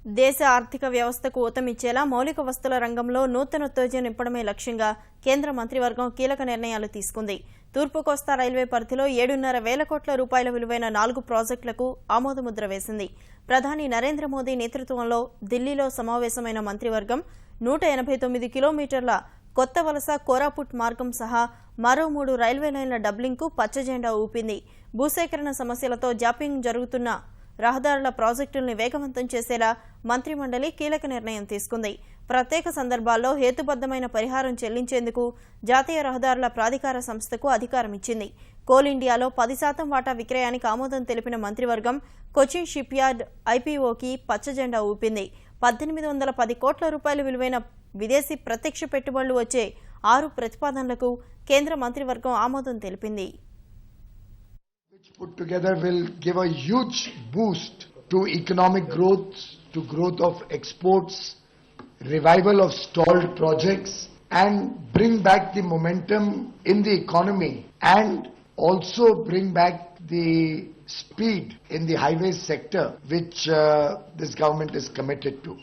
దేశ ఆర్థిక వ్యవస్థకు ఊతమిచ్చేలా మౌలిక వస్తువుల రంగంలో నూతనోత్తేజం నింపడమే లక్ష్యంగా కేంద్ర మంత్రివర్గం కీలక నిర్ణయాలు తీసుకుంది. తూర్పు కోస్తా రైల్వే పరిధిలో 7.5 కోట్ల రూపాయల విలువైన 4 ప్రాజెక్టులకు ఆమోదముద్ర వేసింది. ప్రధాని నరేంద్ర మోదీ నేతృత్వంలో ఢిల్లీలో సమావేశమైన మంత్రివర్గం 189 కిలోమీటర్ల కొత్త వలస కోరాపుట్ మార్గం సహా మరో 3 రైల్వే లైన్ల డబ్లింగ్కు పచ్చజెండా ఊపింది. భూసేకరణ సమస్యలతో జాప్యం జరుగుతున్న రహదారుల ప్రాజెక్టుల్ని వేగవంతం చేసేలా మంత్రిమండలి కీలక నిర్ణయం తీసుకుంది. ప్రత్యేక సందర్భాల్లో హేతుబద్ధమైన పరిహారం చెల్లించేందుకు జాతీయ రహదారుల ప్రాధికార సంస్థకు అధికారం ఇచ్చింది. కోల్ ఇండియాలో 10% వాటా విక్రయానికి ఆమోదం తెలిపిన మంత్రివర్గం కొచ్చిన్ షిప్ యార్డ్ ఐపీఓకి పచ్చజెండా ఊపింది. 1810 కోట్ల రూపాయల విలువైన విదేశీ ప్రత్యక్ష పెట్టుబడులు వచ్చే 6 ప్రతిపాదనలకు కేంద్ర మంత్రివర్గం ఆమోదం తెలిపింది. Which put together will give a huge boost to economic growth, to growth of exports, revival of stalled projects, and bring back the momentum in the economy and also bring back the speed in the highways sector, which this government is committed to.